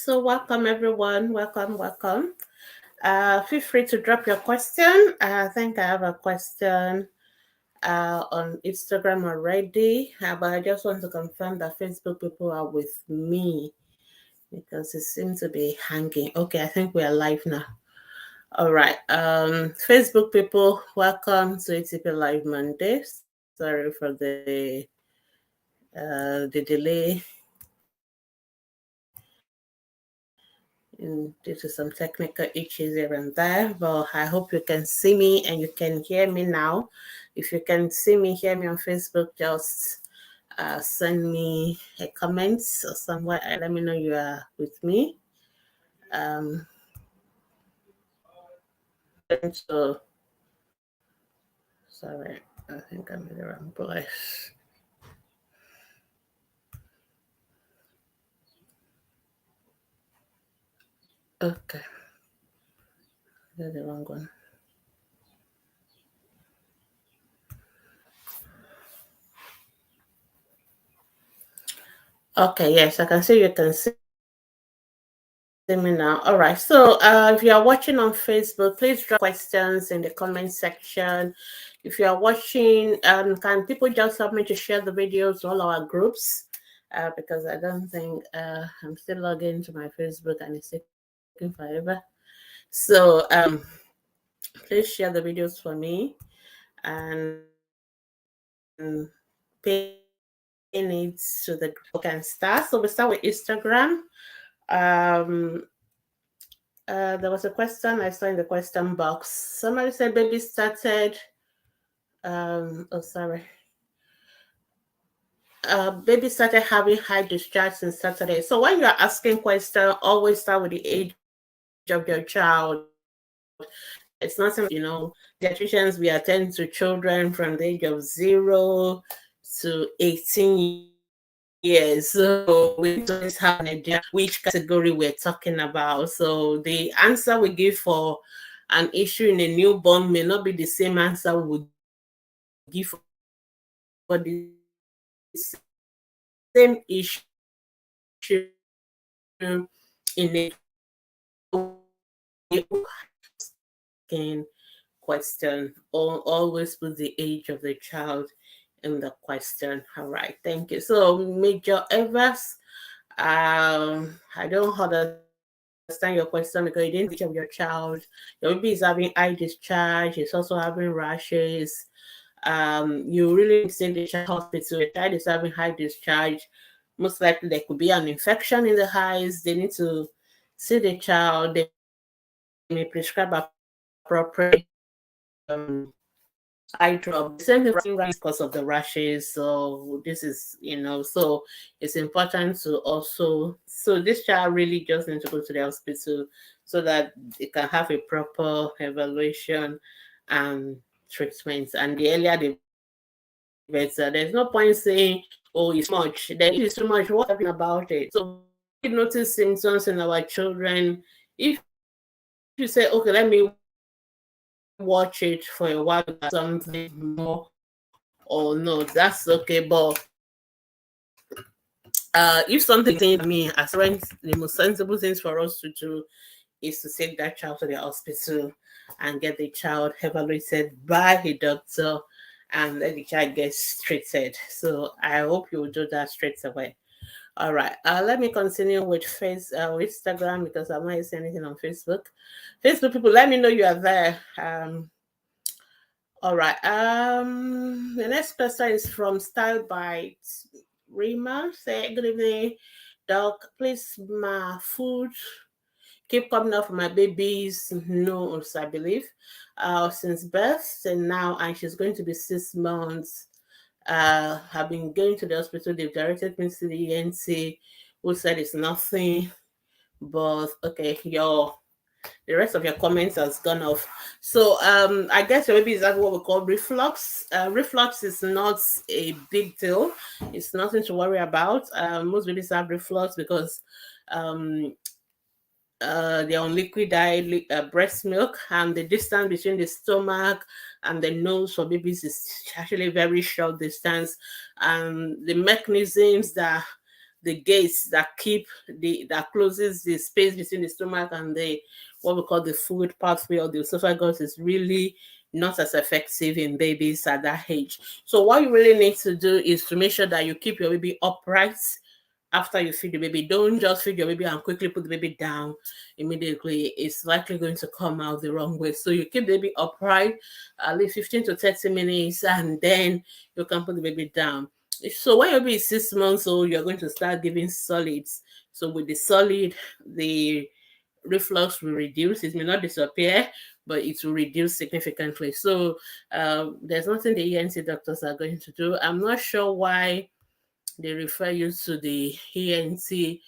So welcome everyone. Welcome. Feel free to drop your question. I think I have a question on Instagram already, but I just want to confirm that Facebook people are with me because it seems to be hanging. Okay, I think we are live now. All right. Facebook people, welcome to Atp Live Monday. Sorry for the delay due to some technical issues here and there, but I hope you can see me and you can hear me now. If you can see me, hear me on Facebook, just send me a comment or somewhere and let me know you are with me. So, sorry, I think I'm in the wrong place. Okay, that's the wrong one. Okay, yes, I can see you can see me now. All right. So if you are watching on Facebook, please drop questions in the comment section. If you are watching, can people just help me to share the videos to all our groups? Because I don't think I'm still logging into my Facebook and it's taking forever. So please share the videos for me and pin it to the group and start. So we start with Instagram. There was a question I saw in the question box. Somebody said baby started. Sorry. Baby started having high discharge since Saturday. So when you're asking question, always start with the age of your child. It's not something, pediatricians, we attend to children from the age of 0 to 18 years. So we always have an idea which category we're talking about. So the answer we give for an issue in a newborn may not be the same answer we would give for the same issue in a question, or always put the age of the child in the question. All right, thank you. So Major Evers, I don't understand your question because you didn't think of your child. Your baby is having eye discharge, it's also having rashes. You really send the child hospital, the child is having high discharge. Most likely there could be an infection in the eyes. They need to see the child. They may prescribe appropriate eye drop. The same thing because of the rashes. So this is, so it's important to also, so this child really just needs to go to the hospital so that it can have a proper evaluation and treatment. And the earlier the better. There's no point saying, oh, it's much. Then if it's too much, what's happening about it? So we notice symptoms in our children. If you say, okay, let me watch it for a while, something more or no, that's okay. But if something saying to me as parents, the most sensible things for us to do is to take that child to the hospital and get the child evaluated by a doctor and let the child get treated. So I hope you will do that straight away. All right. Let me continue with Instagram because I'm not seeing anything on Facebook. Facebook people, let me know you are there. All right. The next question is from Style by Rima. Say good evening, doc. Please, my food keep coming up for my baby's nose, I believe, since birth and now, and she's going to be 6 months. Have been going to the hospital. They've directed me to the ENT, who said it's nothing. But okay, the rest of your comments has gone off. So I guess your baby is having what we call reflux. Reflux is not a big deal. It's nothing to worry about. Most babies have reflux because they're on liquid diet, breast milk, and the distance between the stomach and the nose for babies is actually very short distance. And the mechanisms that the gates that that closes the space between the stomach and the what we call the food pathway or the esophagus is really not as effective in babies at that age. So what you really need to do is to make sure that you keep your baby upright after you feed the baby. Don't just feed your baby and quickly put the baby down immediately. It's likely going to come out the wrong way. So you keep the baby upright at least 15 to 30 minutes, and then you can put the baby down. So when your baby is 6 months old, you're going to start giving solids. So with the solid, the reflux will reduce. It may not disappear, but it will reduce significantly. So there's nothing the ENT doctors are going to do. I'm not sure why they refer you to the ENT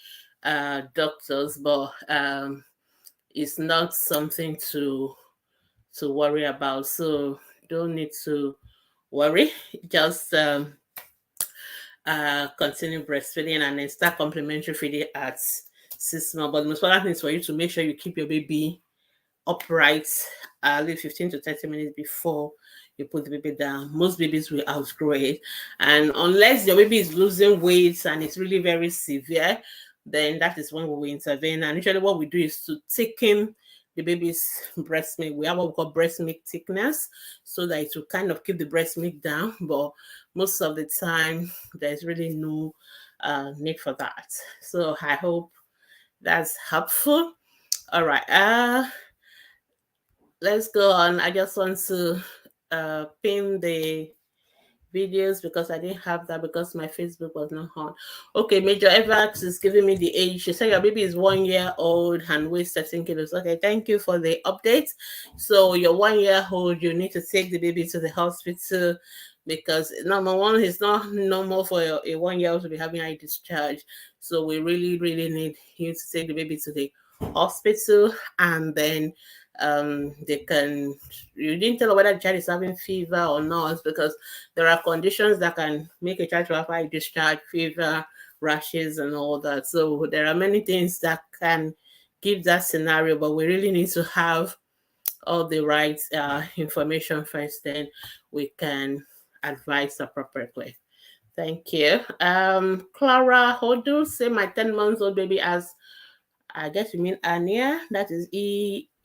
doctors, but it's not something to worry about. So don't need to worry. Just continue breastfeeding and then start complementary feeding at 6 months. But the most important thing is for you to make sure you keep your baby upright at least 15 to 30 minutes before you put the baby down. Most babies will outgrow it. And unless your baby is losing weight and it's really very severe, then that is when we will intervene. And usually what we do is to thicken the baby's breast milk. We have what we call breast milk thickness, so that it will kind of keep the breast milk down. But most of the time, there's really no need for that. So I hope that's helpful. All right. Let's go on. I just want to pin the videos because I didn't have that because my Facebook was not on. Okay, Major Evans is giving me the age. She said your baby is 1 year old and weighs 13 kilos. Okay, thank you for the update. So your 1 year old, you need to take the baby to the hospital because number one, it's not normal for a 1 year old to be having eye discharge. So we really, really need you to take the baby to the hospital, and then they can, you didn't tell whether the child is having fever or not, because there are conditions that can make a child to have eye discharge, fever, rashes, and all that. So there are many things that can give that scenario, but we really need to have all the right information first, then we can advise appropriately. Thank you. Clara Hodu say my 10 months old baby has, I guess you mean hernia. That is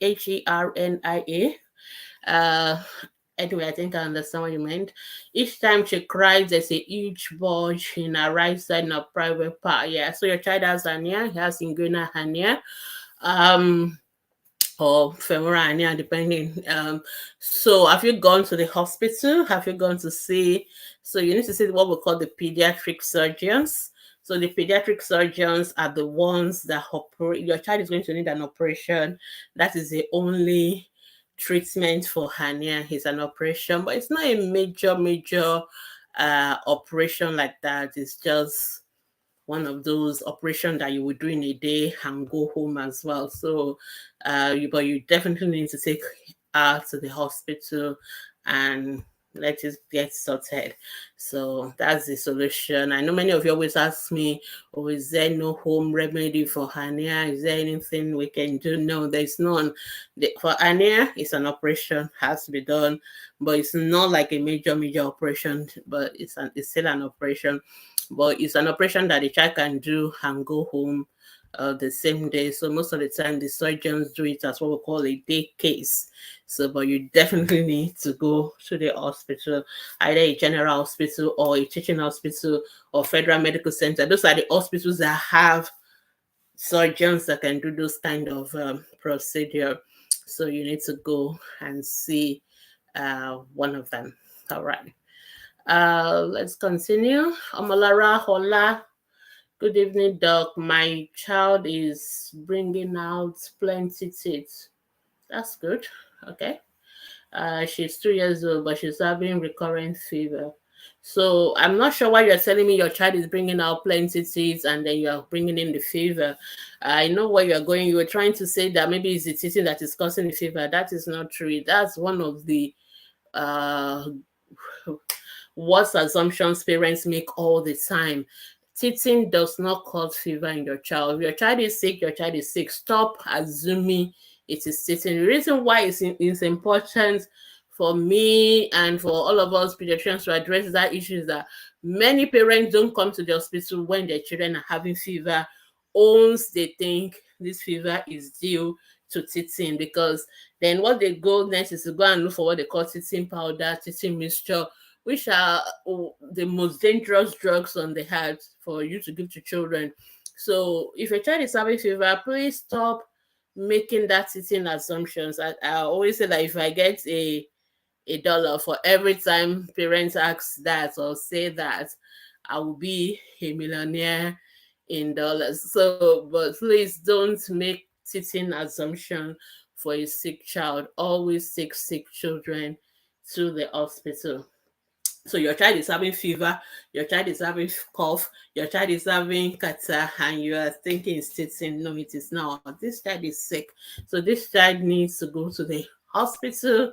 Hernia. Anyway, I think I understand what you meant. Each time she cries, there's a huge bulge in her right side in her private part. Yeah, so your child has hernia, he has inguinal hernia. Or femoral hernia, depending. So have you gone to the hospital? Have you gone to see? So you need to see what we call the pediatric surgeons. So the pediatric surgeons are the ones that operate. Your child is going to need an operation. That is the only treatment for hernia, is an operation, but it's not a major operation like that. It's just one of those operations that you would do in a day and go home as well. So but you definitely need to take her to the hospital and let it get sorted. So that's the solution. I know many of you always ask me, oh, is there no home remedy for hernia? Is there anything we can do? No, there's none. For hernia, it's an operation, has to be done, but it's not like a major operation, but it's still an operation. But it's an operation that the child can do and go home the same day. So most of the time, the surgeons do it as what we call a day case. So, but you definitely need to go to the hospital, either a general hospital or a teaching hospital or federal medical center. Those are the hospitals that have surgeons that can do those kind of procedure. So you need to go and see one of them. All right. Let's continue. Omolara Hola. Good evening, Doc. My child is bringing out plenty teeth. That's good. Okay. She's 2 years old, but she's having recurrent fever. So I'm not sure why you're telling me your child is bringing out plenty teeth and then you're bringing in the fever. I know where you're going. You were trying to say that maybe it's the teething that is causing the fever. That is not true. That's one of the what assumptions parents make all the time. Teething does not cause fever in your child. If your child is sick, your child is sick. Stop assuming it is teething. The reason why it's important for me and for all of us pediatricians to address that issue is that many parents don't come to the hospital when their children are having fever once they think this fever is due to teething, because then what they go next is to go and look for what they call teething powder, teething mixture, which are the most dangerous drugs on the heart for you to give to children. So if a child is having fever, please stop making that teething assumptions. I always say that if I get a dollar for every time parents ask that or say that, I will be a millionaire in dollars. So, but please don't make teaching assumption for a sick child. Always take sick children to the hospital. So your child is having fever, your child is having cough, your child is having catarrh, and you are thinking it's teething. No, it is not. This child is sick. So this child needs to go to the hospital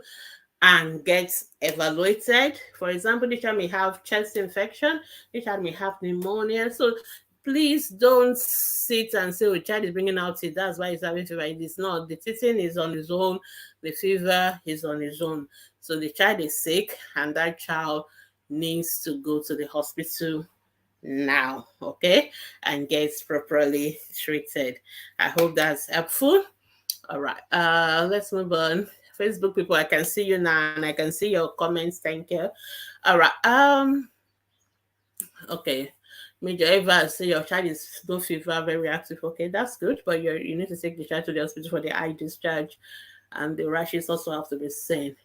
and get evaluated. For example, the child may have chest infection, the child may have pneumonia. So please don't sit and say, oh, child is bringing out it, that's why he's having fever. It is not. The teething is on his own, the fever is on his own. So the child is sick, and that child needs to go to the hospital now, okay, and gets properly treated. I hope that's helpful. All right, let's move on. Facebook people, I can see you now and I can see your comments. Thank you. All right. Okay. Major Eva, say your child is low fever, very active. Okay, that's good, but you need to take the child to the hospital for the eye discharge, and the rashes also have to be seen.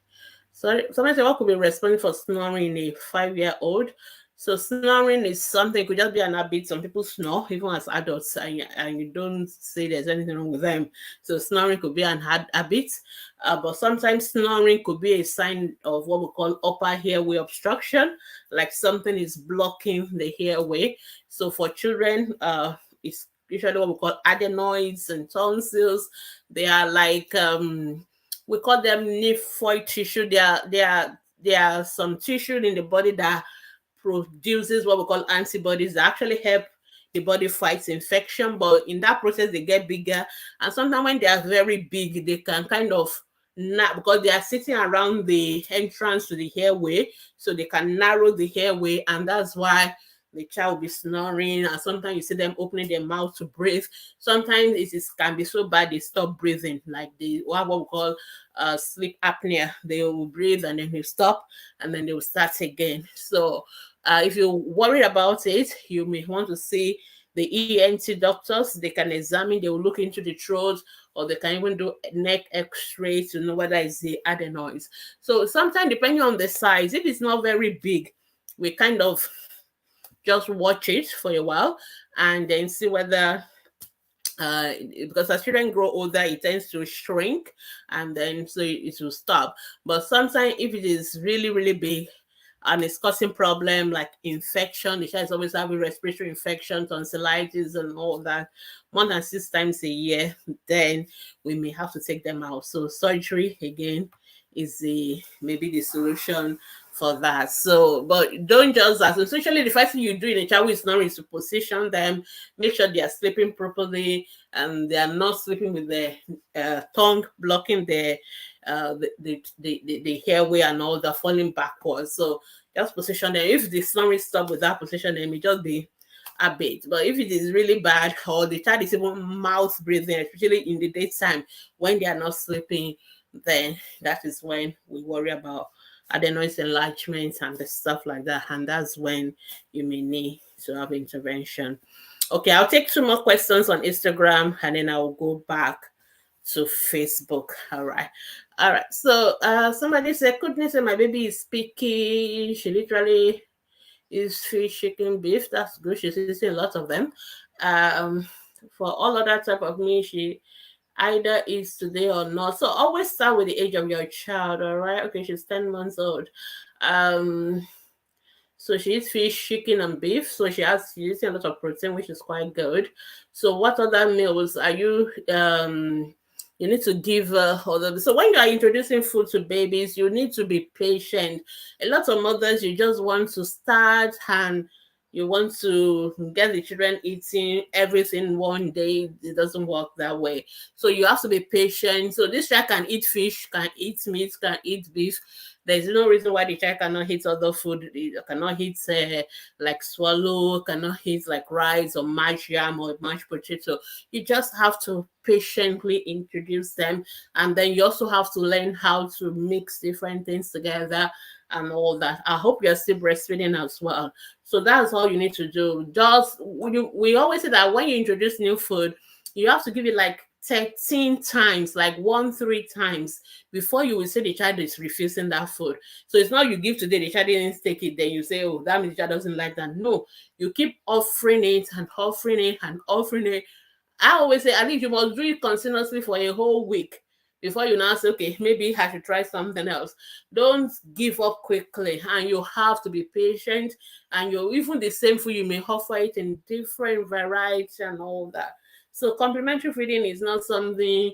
So somebody said, what could be responding for snoring in a 5-year-old? So snoring is something, it could just be an habit. Some people snore, even as adults, and you don't say there's anything wrong with them. So snoring could be an habit, but sometimes snoring could be a sign of what we call upper airway obstruction, like something is blocking the airway. So for children, it's usually what we call adenoids and tonsils. They are like we call them lymphoid tissue. There are some tissue in the body that produces what we call antibodies that actually help the body fight infection. But in that process, they get bigger, and sometimes when they are very big, they can kind of not, because they are sitting around the entrance to the airway, so they can narrow the airway, and that's why the child will be snoring, and sometimes you see them opening their mouth to breathe. Sometimes can be so bad they stop breathing, like they have what we call sleep apnea. They will breathe and then they stop, and then they will start again. So if you're worried about it, you may want to see the ENT doctors. They can examine, they will look into the throat, or they can even do neck x-ray to know whether it's the adenoids. So sometimes, depending on the size, if it's not very big, we kind of just watch it for a while and then see whether because as children grow older, it tends to shrink, and then so it will stop. But sometimes if it is really, really big and it's causing problem like infection, the child is always having respiratory infection, tonsillitis and all that, more than 6 times a year, then we may have to take them out. So surgery again is maybe the solution for that. So, but don't just ask. Especially the first thing you do in a child who is snoring is to position them, make sure they are sleeping properly, and they are not sleeping with their tongue blocking the airway and all that, falling backwards. So just position them. If the snoring stop with that position, it may just be a bit. But if it is really bad, or the child is even mouth breathing, especially in the daytime when they are not sleeping, then that is when we worry about adenoid enlargement and the stuff like that, and that's when you may need to have intervention. Okay, I'll take 2 more questions on Instagram, and then I'll go back to Facebook. All right. So somebody said, goodness, my baby is picky. She literally is fish, chicken, beef. That's good. She's eating a lot of them. For all other type of meat, she either is today or not. So always start with the age of your child. All right. Okay, she's 10 months old. So she eats fish, chicken, and beef. So she's eating a lot of protein, which is quite good. So what other meals are you you need to give other? So when you are introducing food to babies, you need to be patient. A lot of mothers, you just want to start and you want to get the children eating everything one day. It doesn't work that way. So you have to be patient. So this child can eat fish, can eat meat, can eat beef. There's no reason why the child cannot eat other food. It cannot eat like swallow, cannot eat like rice or mashed yam or mashed potato. You just have to patiently introduce them, and then you also have to learn how to mix different things together and all that. I hope you're still breastfeeding as well. So that's all you need to do. Just we always say that when you introduce new food, you have to give it like 13 times, like 3 times before you will say the child is refusing that food. So it's not you give today, the child didn't take it, then you say, oh, that means the child doesn't like that. No, you keep offering it and offering it and offering it. I always say at least you must do it continuously for a whole week before you now say, okay, maybe I should try something else. Don't give up quickly, and you have to be patient. And you even the same food, you may offer it in different varieties and all that. So complementary feeding is not something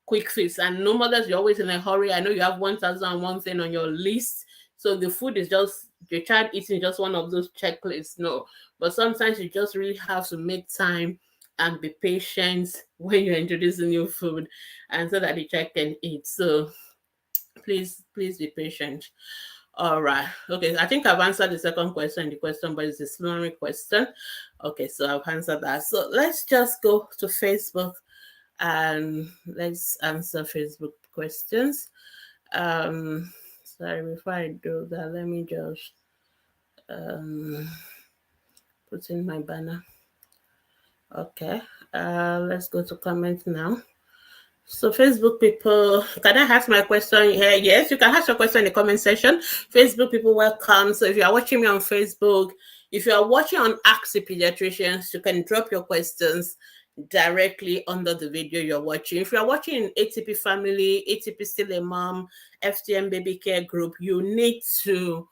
quick fix. And no matter you're always in a hurry. I know you have 1,001 thing on your list. So the food is just your child eating just one of those checklists. No. But sometimes you just really have to make time and be patient when you're introducing new food, and so that the child can eat. So please be patient. All right. Okay. I think I've answered the second question. The question, but it's a summary question. Okay. So I've answered that. So let's just go to Facebook and let's answer Facebook questions. Sorry, before I do that, let me just put in my banner. Okay. Let's go to comments now. So Facebook people, can I ask my question here? Yes, you can ask your question in the comment section. Facebook people, welcome. So if you are watching me on Facebook, if you are watching on Ask the Pediatricians, you can drop your questions directly under the video you're watching. If you are watching in ATP Family, ATP Still a Mom, FTM Baby Care Group, you need to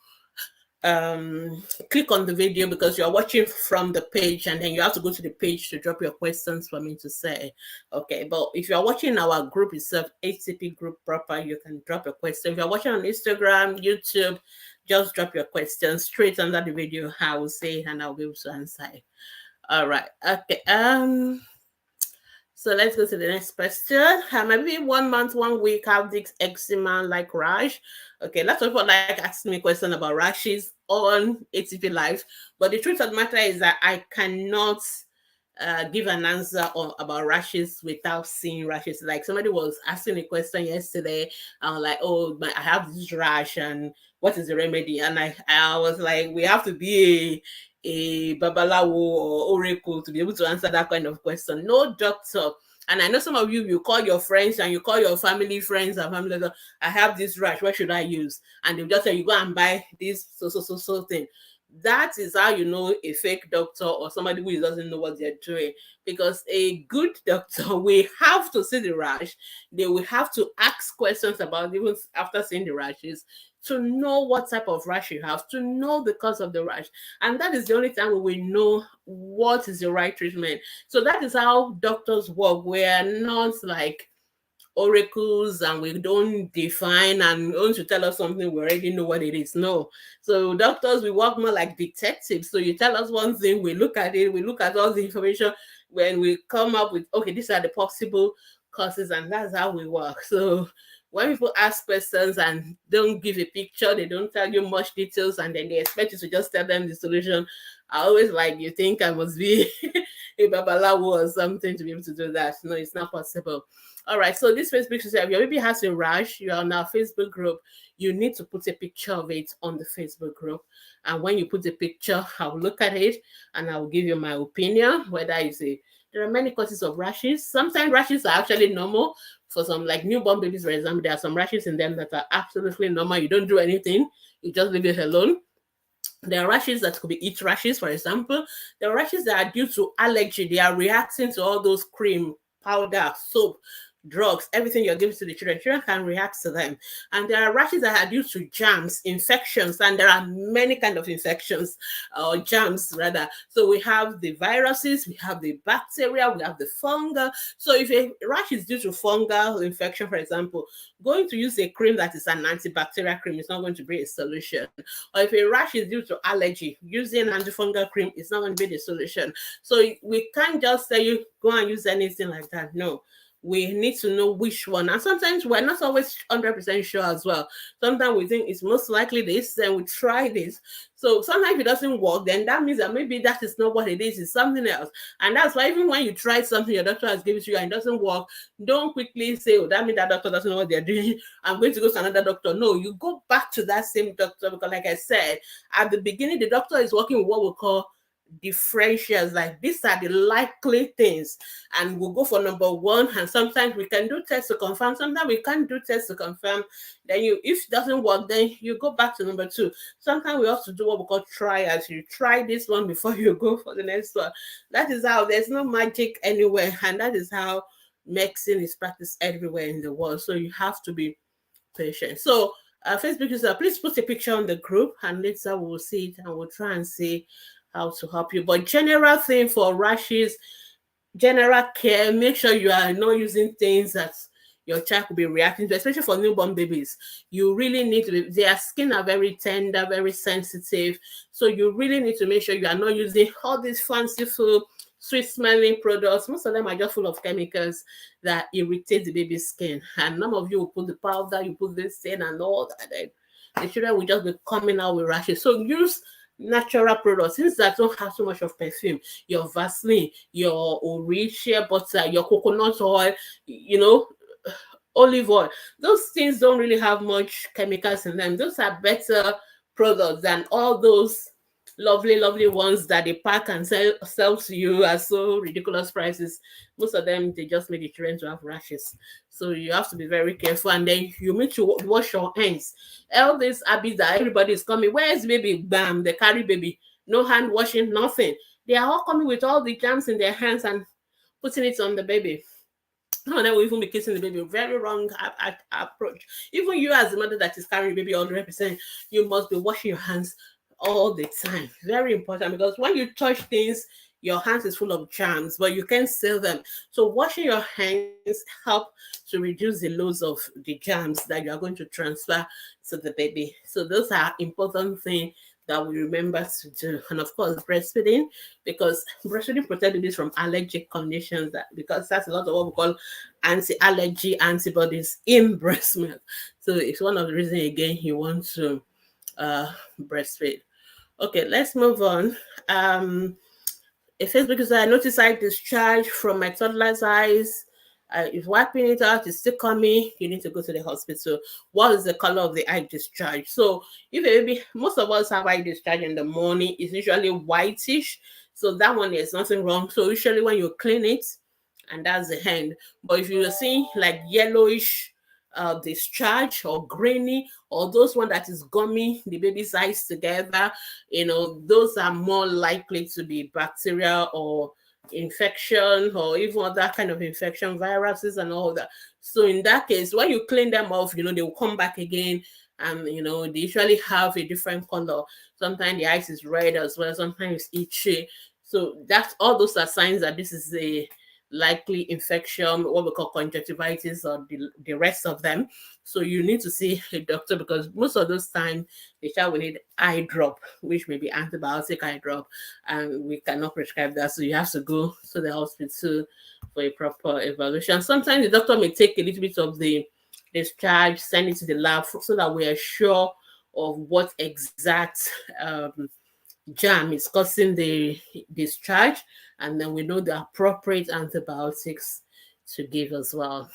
click on the video because you're watching from the page, and then you have to go to the page to drop your questions for me to say. Okay, but if you're watching our group itself, ATP group proper, you can drop your question. If you're watching on Instagram, YouTube, just drop your questions straight under the video. I will say and I'll be able to answer it. All right. Okay. So let's go to the next question. Maybe 1 month, 1 week, how this eczema like rash? Okay, lots of people like asking me questions about rashes on ATP Live, but the truth of the matter is that I cannot give an answer about rashes without seeing rashes. Like somebody was asking a question yesterday, I was like, oh, I have this rash, and what is the remedy? And I was like, we have to be a babalawo or oracle to be able to answer that kind of question. No doctor. And I know some of you call your friends and you call your family friends and family. I have this rash. What should I use? And they'll just say, you go and buy this so thing. That is how you know a fake doctor or somebody who doesn't know what they're doing. Because a good doctor will have to see the rash. They will have to ask questions about it even after seeing the rashes, to know what type of rash you have, to know the cause of the rash. And that is the only time we will know what is the right treatment. So that is how doctors work. We are not like oracles and we don't define, and once you tell us something we already know what it is. No. So doctors, we work more like detectives. So you tell us one thing, we look at it, we look at all the information, when we come up with, okay, these are the possible causes, and that's how we work. So when people ask questions and don't give a picture, they don't tell you much details, and then they expect you to just tell them the solution, I always like, you think I must be a babalawo or something to be able to do that. No, it's not possible. All right, so this Facebook says, if your baby has a rash, you're on our Facebook group, you need to put a picture of it on the Facebook group. And when you put the picture, I'll look at it and I'll give you my opinion, whether it's there are many causes of rashes. Sometimes rashes are actually normal. For some, like newborn babies, for example, there are some rashes in them that are absolutely normal. You don't do anything. You just leave it alone. There are rashes that could be itch rashes, for example. There are rashes that are due to allergy. They are reacting to all those cream, powder, soap. drugs, everything you're giving to the children can react to them. And there are rashes that are due to germs, infections, and there are many kind of infections or germs rather. So we have the viruses, we have the bacteria, we have the fungal. So if a rash is due to fungal infection, for example, going to use a cream that is an antibacterial cream is not going to be a solution. Or if a rash is due to allergy, using antifungal cream is not going to be the solution. So we can't just say you go and use anything like that. No, we need to know which one. And sometimes we're not always 100% sure as well. Sometimes we think it's most likely this, and we try this. So sometimes if it doesn't work, then that means that maybe that is not what it is, it's something else. And that's why even when you try something your doctor has given to you and it doesn't work, don't quickly say, oh, that means that doctor doesn't know what they're doing. I'm going to go to another doctor. No, you go back to that same doctor, because like I said, at the beginning, the doctor is working with what we call differentials. Like, these are the likely things, and we'll go for number one. And sometimes we can do tests to confirm, sometimes we can't do tests to confirm. Then if it doesn't work, then you go back to number two. Sometimes we also do what we call trials. You try this one before you go for the next one. That is how, there's no magic anywhere, and that is how medicine is practiced everywhere in the world. So you have to be patient. So Facebook user, please put a picture on the group, and later we'll see it and we'll try and see how to help you. But general thing for rashes, general care, make sure you are not using things that your child could be reacting to, especially for newborn babies. You really need to be, their skin are very tender, very sensitive. So you really need to make sure you are not using all these fanciful, sweet smelling products. Most of them are just full of chemicals that irritate the baby's skin. And none of you will put the powder, you put this thing and all that. And the children will just be coming out with rashes. So use natural products, things that don't have so much of perfume. Your Vaseline, your shea butter, your coconut oil, olive oil. Those things don't really have much chemicals in them. Those are better products than all those lovely ones that they pack and sell to you at so ridiculous prices. Most of them, they just make the children to have rashes. So you have to be very careful, and then you need to wash your hands. All these habits that everybody is coming, where's baby? Bam, they carry baby, no hand washing, nothing. They are all coming with all the germs in their hands and putting it on the baby. No, then will even be kissing the baby. Very wrong approach. Even you as the mother that is carrying baby 100%, you must be washing your hands all the time. Very important, because when you touch things, your hands is full of germs, but you can't seal them. So washing your hands help to reduce the loads of the germs that you are going to transfer to the baby. So those are important things that we remember to do. And of course, breastfeeding, because breastfeeding protects babies from allergic conditions, because that's a lot of what we call anti-allergy antibodies in breast milk. So it's one of the reasons, again, you want to breastfeed. Okay, let's move on. A Facebook user, I noticed I discharge from my toddler's eyes. If wiping it out is still coming, you need to go to the hospital. What is the color of the eye discharge? So if a baby, most of us have eye discharge in the morning, it's usually whitish. So that one, there's nothing wrong. So usually when you clean it, and that's the end. But if you're seeing like yellowish discharge, or grainy, or those one that is gummy the baby's eyes together, those are more likely to be bacteria or infection, or even other kind of infection, viruses and all that. So in that case, when you clean them off, they will come back again, and they usually have a different color. Sometimes the eyes is red as well, sometimes it's itchy. So that's, all those are signs that this is a likely infection, what we call conjunctivitis, or the rest of them. So you need to see a doctor, because most of those times the child will need eye drop, which may be antibiotic eye drop, and we cannot prescribe that. So you have to go to the hospital for a proper evaluation. Sometimes the doctor may take a little bit of the discharge, send it to the lab, so that we are sure of what exact germ is causing the discharge, and then we know the appropriate antibiotics to give as well.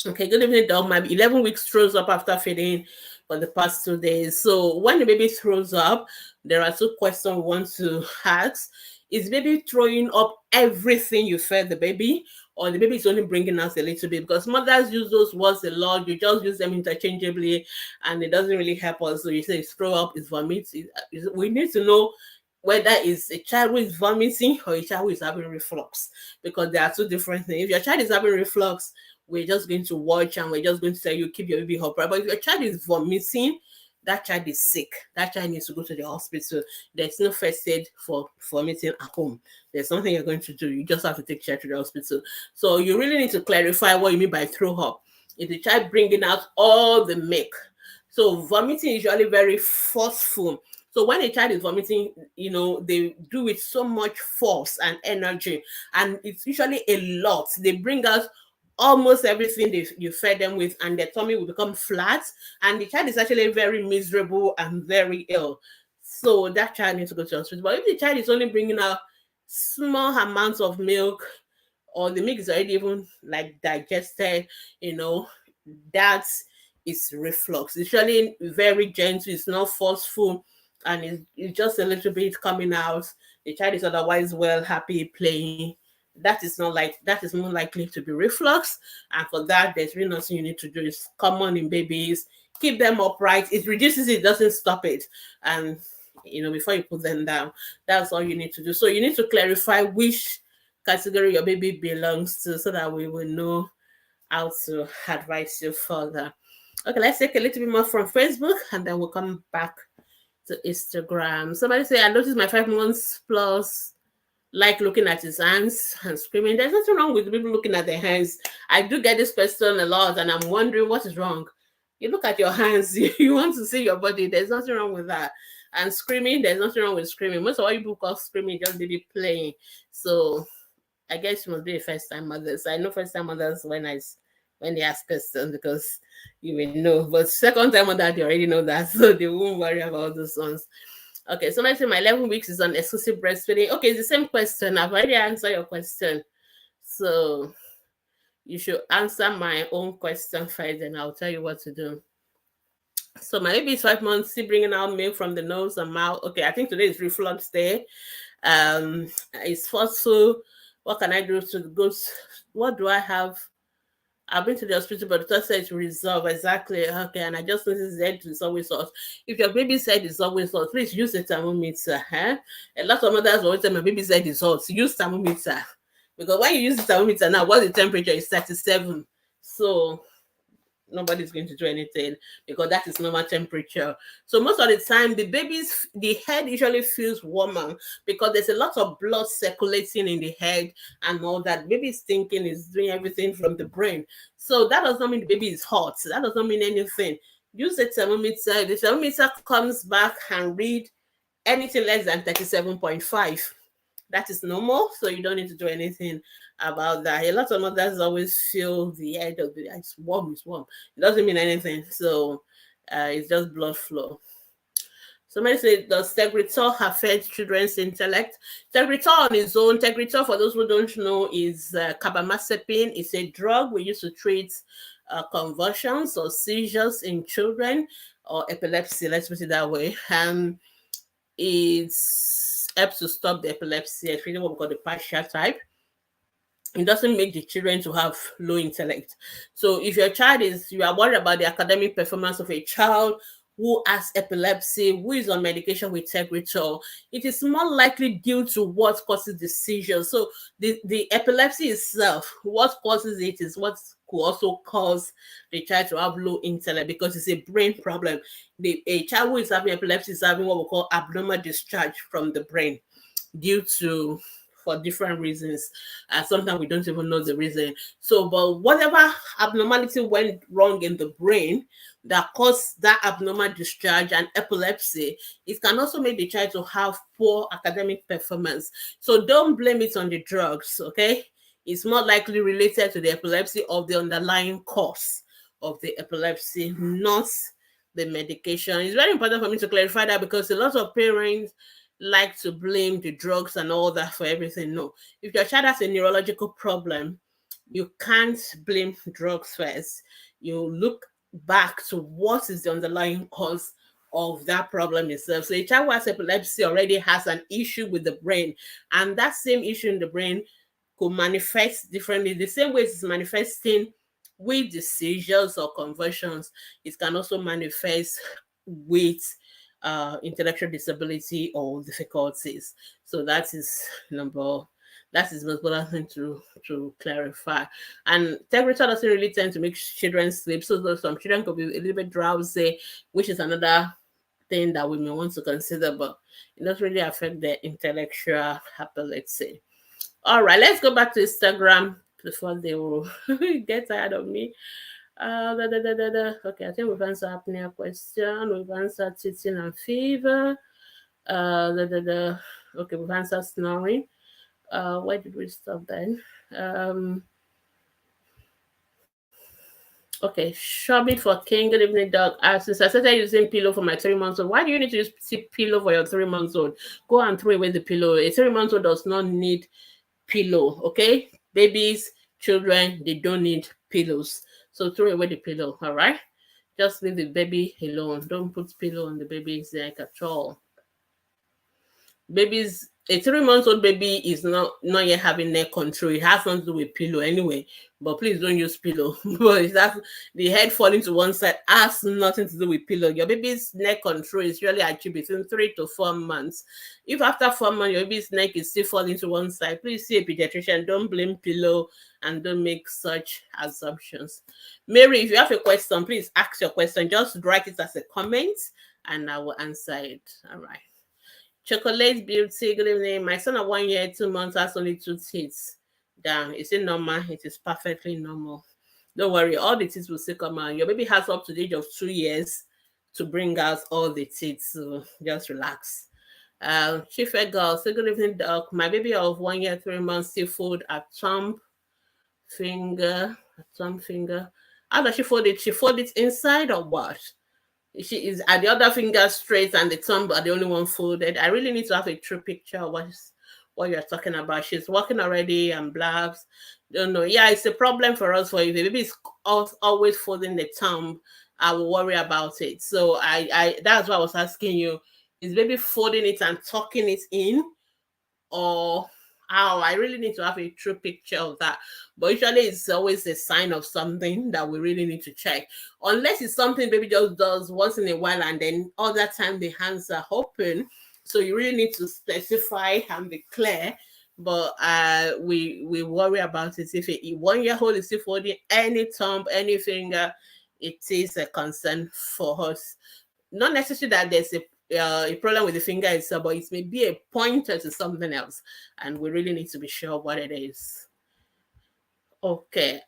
Okay, good evening, dog. My 11 weeks throws up after feeding for the past 2 days. So when the baby throws up, there are 2 questions we want to ask. Is baby throwing up everything you fed the baby, or the baby is only bringing out a little bit? Because mothers use those words a lot. You just use them interchangeably, and it doesn't really help us. So you say it's throw up, it's vomit. We need to know whether it's a child who is vomiting or a child who is having reflux, because there are 2 different things. If your child is having reflux, we're just going to watch and we're just going to tell you keep your baby upright. But if your child is vomiting, that child is sick. That child needs to go to the hospital. There's no first aid for vomiting at home. There's nothing you're going to do. You just have to take child to the hospital. So you really need to clarify what you mean by throw up. Is the child bringing out all the milk? So vomiting is usually very forceful. So when a child is vomiting, they do it so much force and energy, and it's usually a lot. They bring out almost everything you fed them with, and their tummy will become flat, and the child is actually very miserable and very ill. So that child needs to go to hospital. But if the child is only bringing out small amounts of milk, or the milk is already even like digested, that is reflux. It's usually very gentle, it's not forceful, and it's just a little bit coming out. The child is otherwise well, happy, playing. That is more likely to be reflux. And for that, there's really nothing you need to do. It's common in babies. Keep them upright. It reduces it, doesn't stop it. And before you put them down, that's all you need to do. So you need to clarify which category your baby belongs to, so that we will know how to advise you further. Okay, let's take a little bit more from Facebook, and then we'll come back to Instagram. Somebody say, I noticed my 5 months plus like looking at his hands and screaming. There's nothing wrong with people looking at their hands. I do get this question a lot, and I'm wondering what is wrong. You look at your hands, you want to see your body. There's nothing wrong with that. And screaming, there's nothing wrong with screaming. Most of what people call screaming just baby playing. So I guess you must be a first-time mothers. I know first-time mothers when they ask questions, because you may know. But second-time mothers, they already know that, so they won't worry about those ones. Okay, somebody said my 11 weeks is on exclusive breastfeeding. Okay, it's the same question. I've already answered your question. So you should answer my own question first, and I'll tell you what to do. So my baby is 5 months, still bringing out milk from the nose and mouth. Okay, I think today is reflux day. It's forceful. What can I do to go? What do I have? I've been to the hospital, but the doctor said to resolve. Exactly. Okay, and I just noticed the head is always hot. If your baby's head is always hot, please use a thermometer. A lot of mothers always say my baby's head is hot. Use thermometer. Because when you use the thermometer now, what the temperature is 37. So nobody's going to do anything, because that is normal temperature. So most of the time, the head usually feels warmer, because there's a lot of blood circulating in the head and all that. Baby's thinking is doing everything from the brain. So that does not mean the baby is hot. That does not mean anything. Use a thermometer. The thermometer comes back and read anything less than 37.5. That is normal, so you don't need to do anything about that. A lot of mothers always feel the head of the it's warm. It doesn't mean anything. So it's just blood flow. Somebody said, does Tegretol affect children's intellect? Tegretol on its own, Tegretol, for those who don't know, is carbamazepine. It's a drug we use to treat convulsions or seizures in children, or epilepsy, let's put it that way. It helps to stop the epilepsy, especially what we call the partial type. It doesn't make the children to have low intellect. So if you are worried about the academic performance of a child who has epilepsy, who is on medication with Tegretol, it is more likely due to what causes the seizure. So the epilepsy itself, what causes it is what could also cause the child to have low intellect, because it's a brain problem. A child who is having epilepsy is having what we call abnormal discharge from the brain for different reasons. Sometimes we don't even know the reason. So, but whatever abnormality went wrong in the brain that caused that abnormal discharge and epilepsy, it can also make the child to have poor academic performance. So don't blame it on the drugs, okay? It's more likely related to the epilepsy of the underlying cause of the epilepsy, not the medication. It's very important for me to clarify that, because a lot of parents like to blame the drugs and all that for everything. No, if your child has a neurological problem, you can't blame drugs first. You look back to what is the underlying cause of that problem itself. So a child who has epilepsy already has an issue with the brain, and that same issue in the brain could manifest differently. The same way it's manifesting with the seizures or convulsions, it can also manifest with intellectual disability or difficulties. So that is number That is the most important thing to clarify. And temperature doesn't really tend to make children sleep. So some children could be a little bit drowsy, which is another thing that we may want to consider, but it doesn't really affect their intellectual ability. All right, let's go back to Instagram before they will get tired of me. Okay, I think we've answered apnea question. We've answered teething and fever. Okay, we've answered snoring. Where did we stop then? Okay, shopping for King. Good evening, dog. Since I started using pillow for my 3 months old, why do you need to use pillow for your 3 months old? Go and throw away the pillow. A 3 months old does not need pillow. Okay, babies, children, they don't need pillows. So throw away the pillow. All right, just leave the baby alone. Don't put pillow on the baby's neck at all. Babies, a 3 months old baby is not yet having neck control. It has nothing to do with pillow anyway. But please don't use pillow. But that's the head falling to one side has nothing to do with pillow. Your baby's neck control is really achieved between 3 to 4 months. If after 4 months your baby's neck is still falling to one side, please see a pediatrician. Don't blame pillow and don't make such assumptions. Mary, if you have a question, please ask your question. Just write it as a comment and I will answer it. All right. Chocolate Beauty, good evening. My son at 1 year, 2 months has only 2 teeth down. Is it normal? It is perfectly normal. Don't worry, all the teeth will still come out. Your baby has up to the age of 2 years to bring out all the teeth, so just relax. Chief Girl, say good evening, doc. My baby of 1 year, 3 months still fold a thumb finger. How does she fold it? She fold it inside or what? She is at the other finger straight and the thumb are the only one folded. I really need to have a true picture of what you're talking about. She's working already and blabs. Don't know. Yeah, it's a problem for us. For if the baby is always folding the thumb, I will worry about it. So I that's why I was asking you: is baby folding it and tucking it in, or how? I really need to have a true picture of that. But usually it's always a sign of something that we really need to check. Unless it's something baby just does once in a while and then other time the hands are open. So you really need to specify and be clear. But we worry about it. If a 1 year old is still folding any thumb, any finger, it is a concern for us. Not necessarily that there's a problem with the finger itself, but it may be a pointer to something else, and we really need to be sure what it is. Okay.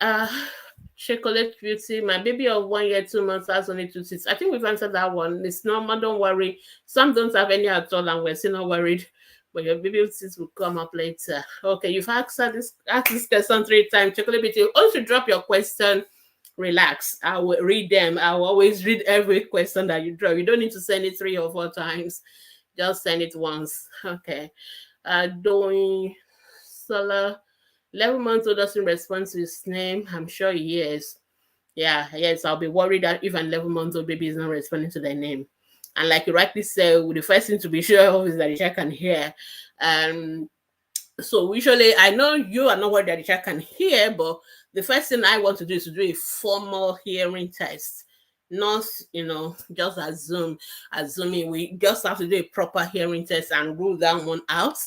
Chocolate Beauty. My baby of 1 year, 2 months has only 2 teeth. I think we've answered that one. It's normal. Don't worry. Some don't have any at all, and we're still not worried. But your baby teeth will come up later. Okay, you've asked this question 3 times. Chocolate Beauty. Once you drop your question, relax. I will read them. I will always read every question that you drop. You don't need to send it 3 or 4 times. Just send it once. Okay. Doing Solar. 11 months old doesn't respond to his name. I'm sure he is. Yeah, yes, I'll be worried that if an 11-month-old baby is not responding to their name. And like you rightly said, the first thing to be sure of is that the child can hear. So usually, I know you are not worried that the child can hear, but the first thing I want to do is to do a formal hearing test. Not, just assuming. We just have to do a proper hearing test and rule that one out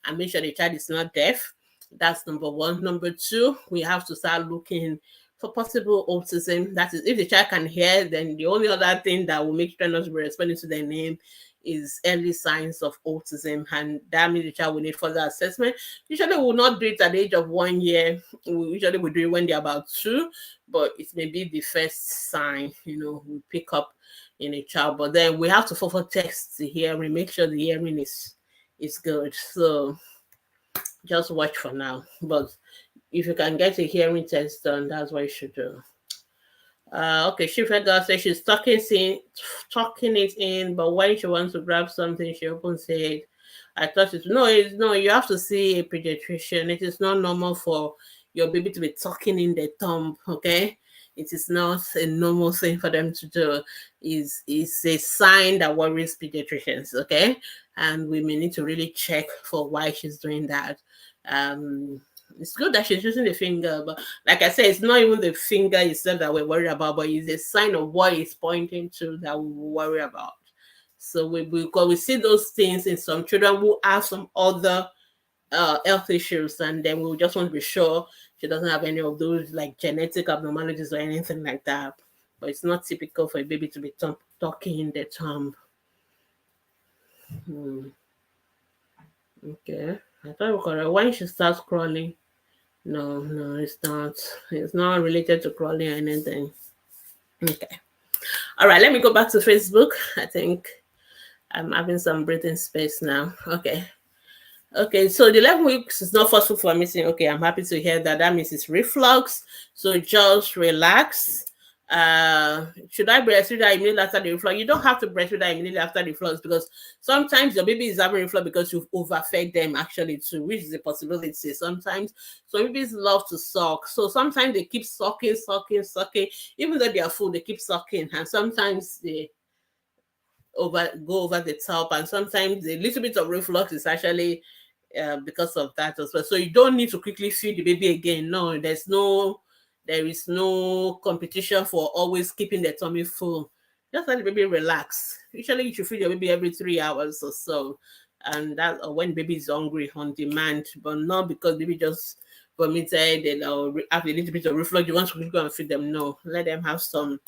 and make sure the child is not deaf. That's number 1. Number 2, we have to start looking for possible autism. That is, if the child can hear, then the only other thing that will make children not be responding to their name is early signs of autism, and that means the child will need further assessment. Usually we will not do it at the age of 1 year. We usually will do it when they're about 2, but it may be the first sign, we pick up in a child. But then we have to further test the hearing, make sure the hearing is good. So just watch for now. But if you can get a hearing test done, that's what you should do. Okay, Shifra says she's tucking it in, but when she wants to grab something, she opens it. I thought no, you have to see a pediatrician. It is not normal for your baby to be tucking in the thumb, okay? It is not a normal thing for them to do. It's a sign that worries pediatricians, okay? And we may need to really check for why she's doing that. It's good that she's using the finger, but like I said, it's not even the finger itself that we're worried about, but it's a sign of what it's pointing to that we worry about. So we see those things in some children who have some other health issues, and then we just want to be sure she doesn't have any of those like genetic abnormalities or anything like that. But it's not typical for a baby to be talking in the tongue. Okay, I thought we correct. When she starts crawling, no, it's not. It's not related to crawling or anything. Okay. All right, let me go back to Facebook. I think I'm having some breathing space now. Okay. Okay, so the 11 weeks is not forceful for missing. Okay, I'm happy to hear that. That means it's reflux. So just relax. Should I breastfeed that immediately after the reflux? You don't have to breastfeed that immediately after the reflux, because sometimes your baby is having reflux because you've overfed them actually too, which is a possibility. Sometimes some babies love to suck. So sometimes they keep sucking. Even though they are full, they keep sucking. And sometimes they go over the top, and sometimes a little bit of reflux is actually because of that as well. So you don't need to quickly feed the baby again. No, there is no competition for always keeping the tummy full. Just let the baby relax. Usually you should feed your baby every 3 hours or so, and that, or when baby is hungry on demand, but not because baby just vomited and have a little bit of reflux, you want to go and feed them. No, let them have some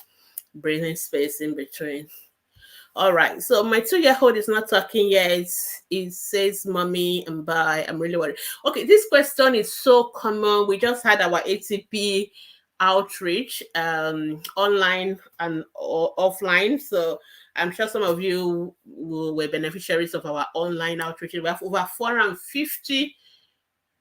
breathing space in between. All right, so my 2-year-old is not talking yet. It says mommy and bye. I'm really worried. Okay, this question is so common. We just had our ATP outreach online and offline. So I'm sure some of you were beneficiaries of our online outreach. We have over 450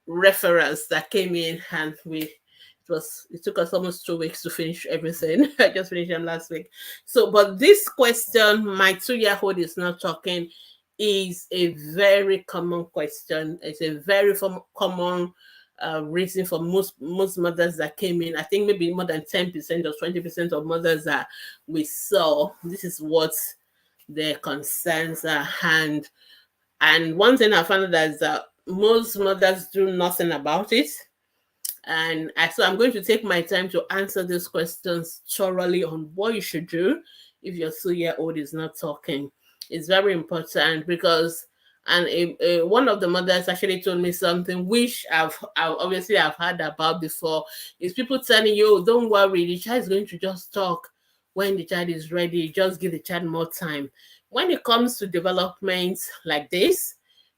referrals that came in, and it took us almost 2 weeks to finish everything. I just finished them last week. So, but this question, my 2-year-old is not talking, is a very common question. It's a very common reason for most mothers that came in. I think maybe more than 10% or 20% of mothers that we saw, this is what their concerns are. And one thing I found out is that most mothers do nothing about it. And so I'm going to take my time to answer these questions thoroughly on what you should do if your 2-year-old is not talking. It's very important because, and one of the mothers actually told me something which I've obviously I've heard about before, is people telling you, oh, don't worry, the child is going to just talk when the child is ready. Just give the child more time. When it comes to development like this,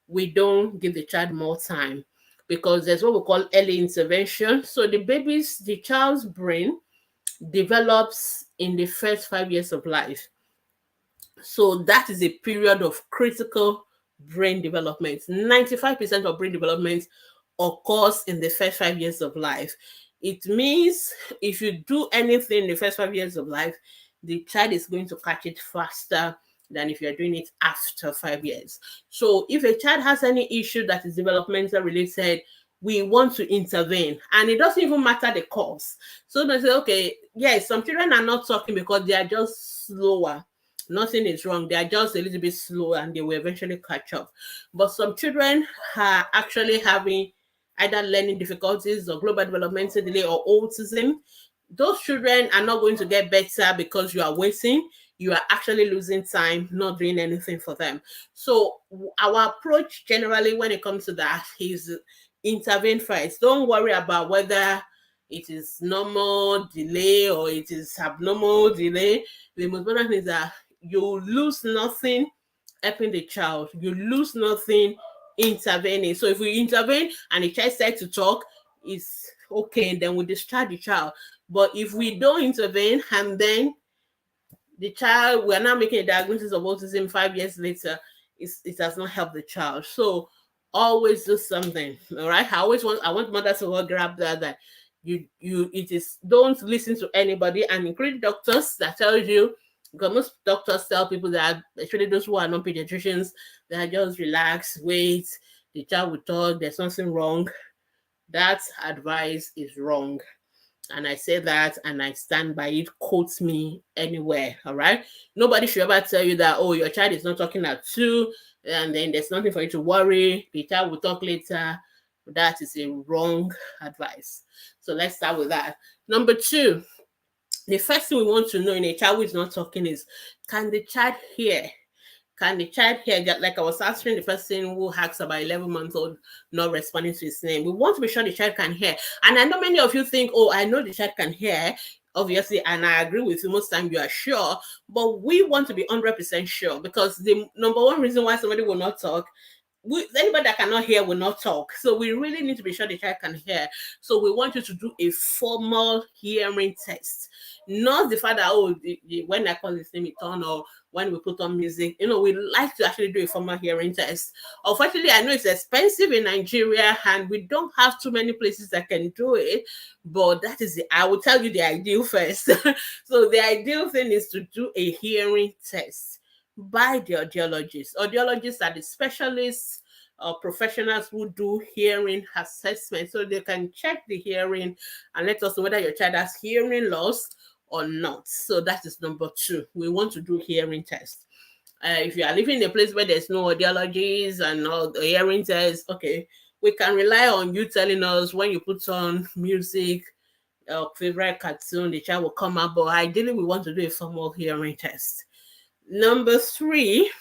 we don't give the child more time, because there's what we call early intervention. So the child's brain develops in the first 5 years of life. So that is a period of critical brain development. 95% of brain development occurs in the first 5 years of life. It means if you do anything in the first 5 years of life, the child is going to catch it faster than if you're doing it after 5 years. So if a child has any issue that is developmental related, we want to intervene, and it doesn't even matter the cause. So they say, okay, yes, some children are not talking because they are just slower. Nothing is wrong. They are just a little bit slow and they will eventually catch up. But some children are actually having either learning difficulties or global developmental delay or autism. Those children are not going to get better because you are waiting. You are actually losing time, not doing anything for them. So our approach generally when it comes to that is intervene first. Don't worry about whether it is normal delay or it is abnormal delay. The most important thing is that you lose nothing helping the child. You lose nothing intervening. So if we intervene and the child starts to talk, it's okay, then we discharge the child. But if we don't intervene and then the child, we are now making a diagnosis of autism 5 years later, it has not helped the child. So always do something. All right. I want mothers to all grab that it is, don't listen to anybody, and including doctors that tells you, because most doctors tell people that, especially those who are not pediatricians, that just relax, wait, the child will talk, there's something wrong. That advice is wrong. And I say that and I stand by it. Quote me anywhere. All right. Nobody should ever tell you that, oh, your child is not talking at 2 and then there's nothing for you to worry. The child will talk later. That is a wrong advice. So let's start with that. Number 2, the first thing we want to know in a child who is not talking is, can the child hear? Can the child hear? Just like I was answering the person who asked about 11-month-old not responding to his name. We want to be sure the child can hear. And I know many of you think, oh, I know the child can hear, obviously, and I agree with you. Most time you are sure, but we want to be 100% sure, because the number one reason why somebody will not talk, anybody that cannot hear will not talk. So we really need to be sure the child can hear. So we want you to do a formal hearing test, not the fact that, oh, when I call his name, it on, or when we put on music. We like to actually do a formal hearing test. Unfortunately, I know it's expensive in Nigeria, and we don't have too many places that can do it. But that is I will tell you the ideal first. So the ideal thing is to do a hearing test by the audiologists. Audiologists are the specialists or professionals who do hearing assessment, so they can check the hearing and let us know whether your child has hearing loss or not. So that is number 2. We want to do hearing tests. If you are living in a place where there's no audiologists and all the hearing tests, okay, we can rely on you telling us when you put on music, favorite cartoon, the child will come up. But ideally, we want to do a formal hearing test. Number 3,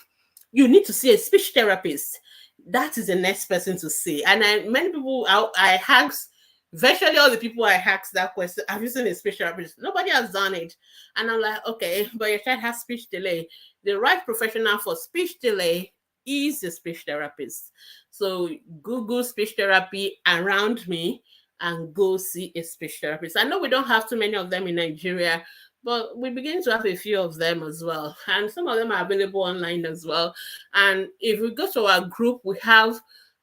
you need to see a speech therapist. That is the next person to see. And many people, I asked, virtually all the people I asked that question, have you seen a speech therapist? Nobody has done it. And I'm like, okay, but your child has speech delay. The right professional for speech delay is a speech therapist. So Google speech therapy around me and go see a speech therapist. I know we don't have too many of them in Nigeria, but we begin to have a few of them as well. And some of them are available online as well. And if we go to our group, we have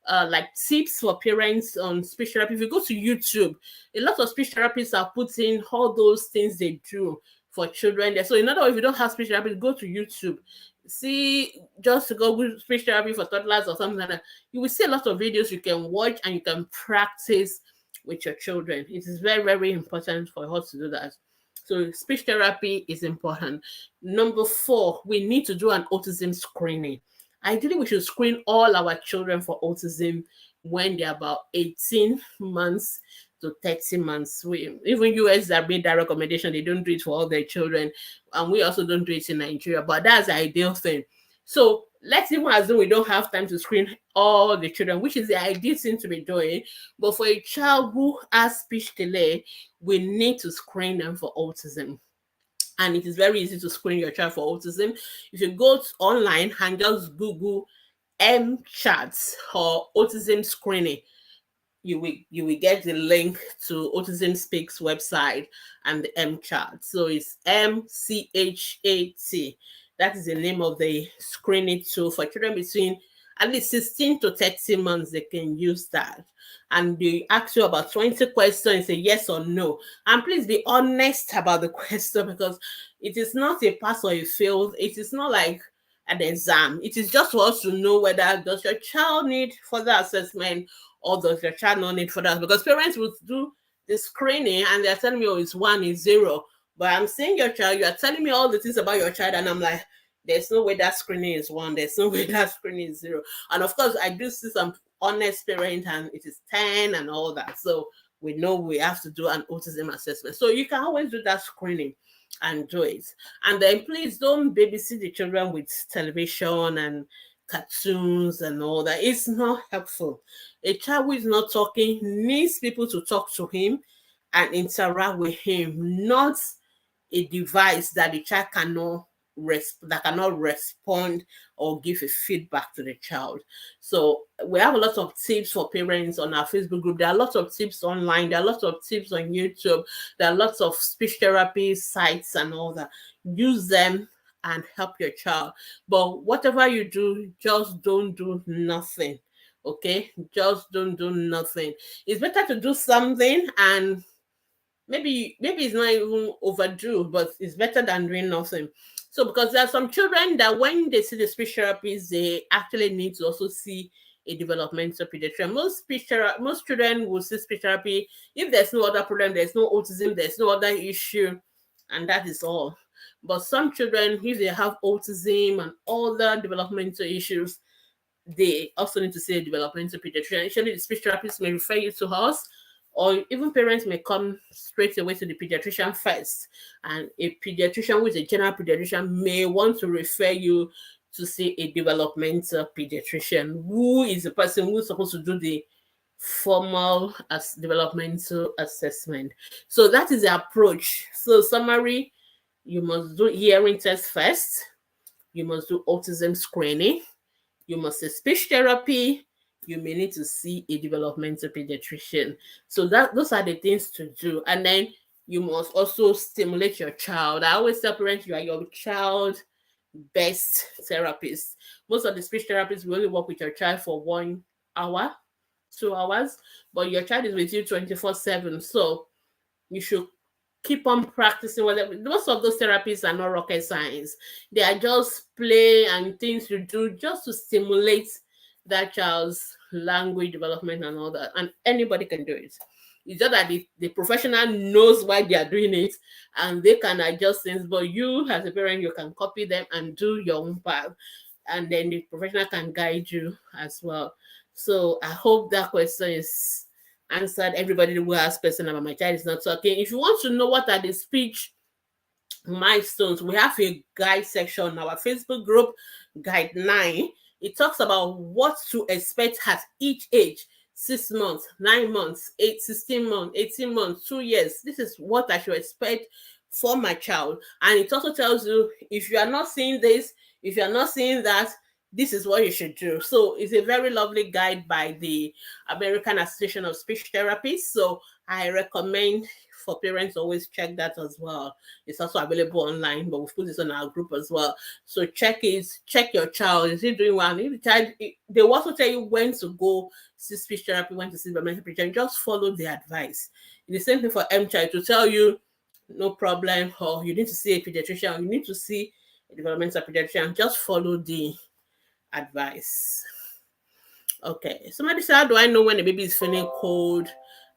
like tips for parents on speech therapy. If you go to YouTube, a lot of speech therapists are putting all those things they do for children there. So in other words, if you don't have speech therapy, go to YouTube. See, just go with speech therapy for toddlers or something like that. You will see a lot of videos you can watch and you can practice with your children. It is very, very important for us to do that. So speech therapy is important. Number 4, we need to do an autism screening. Ideally, we should screen all our children for autism when they're about 18 months to 30 months. Even US have made that recommendation. They don't do it for all their children. And we also don't do it in Nigeria. But that's the ideal thing. So let's even assume we don't have time to screen all the children, which is the ideal thing to be doing. But for a child who has speech delay, we need to screen them for autism. And it is very easy to screen your child for autism. If you go online and just Google MCHAT or autism screening, you will get the link to Autism Speaks website and the MCHAT. So it's MCHAT. That is the name of the screening tool for children between at least 16 to 30 months. They can use that. And they ask you about 20 questions, say yes or no. And please be honest about the question, because it is not a pass or a fail. It is not like an exam. It is just for us to know whether does your child need further assessment or does your child not need further. Because parents will do the screening and they're telling me, oh, it's 1, it's 0. But I'm seeing your child, you are telling me all the things about your child, and I'm like, there's no way that screening is 1, there's no way that screening is 0. And of course, I do see some honest parent and it is 10 and all that. So we know we have to do an autism assessment. So you can always do that screening and do it. And then please don't babysit the children with television and cartoons and all that. It's not helpful. A child who is not talking needs people to talk to him and interact with him, not a device that the child cannot respond or give a feedback to the child. So we have a lot of tips for parents on our Facebook group. There are lots of tips online. There are lots of tips on YouTube. There are lots of speech therapy sites and all that. Use them and help your child. But whatever you do, just don't do nothing. Okay? Just don't do nothing. It's better to do something and maybe it's not even overdue, but it's better than doing nothing. So because there are some children that when they see the speech therapist, they actually need to also see a developmental pediatrician. Most children will see speech therapy if there's no other problem, there's no autism, there's no other issue, and that is all. But some children, if they have autism and other developmental issues, they also need to see a developmental pediatrician. Actually, the speech therapist may refer you to us, or even parents may come straight away to the pediatrician first. And a pediatrician who is a general pediatrician may want to refer you to see a developmental pediatrician, who is the person who's supposed to do the formal as developmental assessment. So that is the approach. So summary, you must do hearing test first, you must do autism screening, you must see speech therapy, you may need to see a developmental pediatrician. So that those are the things to do. And then you must also stimulate your child. I always tell parents you are your child best therapist. Most of the speech therapists will only work with your child for 1 hour, 2 hours, but your child is with you 24/7. So you should keep on practicing whatever. Most of those therapies are not rocket science. They are just play and things you do just to stimulate that child's language development and all that. And anybody can do it. It's just that the professional knows why they are doing it and they can adjust things, but you as a parent, you can copy them and do your own part. And then the professional can guide you as well. So I hope that question is answered. Everybody who has question about my child is not talking. If you want to know what are the speech milestones, we have a guide section on our Facebook group, Guide 9. It talks about what to expect at each age: 6 months, 9 months, 16 months, 18 months, 2 years. This is what I should expect for my child. And it also tells you if you are not seeing this, if you are not seeing that, this is what you should do. So it's a very lovely guide by the American Association of Speech Therapists. So I recommend for parents always check that as well. It's also available online, but we've put this on our group as well. So check it, check your child. Is he doing well? If the child, they will also tell you when to go see speech therapy, when to see developmental pediatrician. Just follow the advice. The same thing for M-Child to tell you no problem, or you need to see a pediatrician, or you need to see a developmental pediatrician. Just follow the advice. Okay, somebody said, how do I know when a baby is feeling cold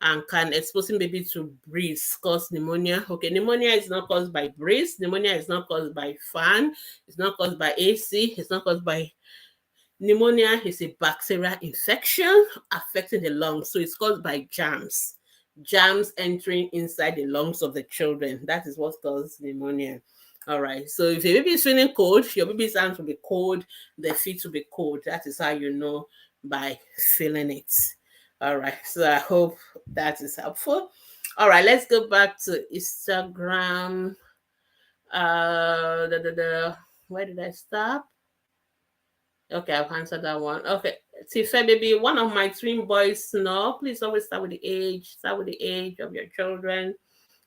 and can exposing baby to breeze cause pneumonia? Okay, pneumonia is not caused by breeze. Pneumonia is not caused by fan. It's not caused by AC. It's not caused by pneumonia. Is a bacterial infection affecting the lungs. So it's caused by germs. Germs entering inside the lungs of the children. That is what causes pneumonia. All right. So if your baby is feeling cold, your baby's hands will be cold, their feet will be cold. That is how you know, by feeling it. All right. So I hope that is helpful. All right. Let's go back to Instagram. Where did I stop? Okay, I've answered that one. Okay. Tife baby, one of my twin boys snore. Please always start with the age. Start with the age of your children.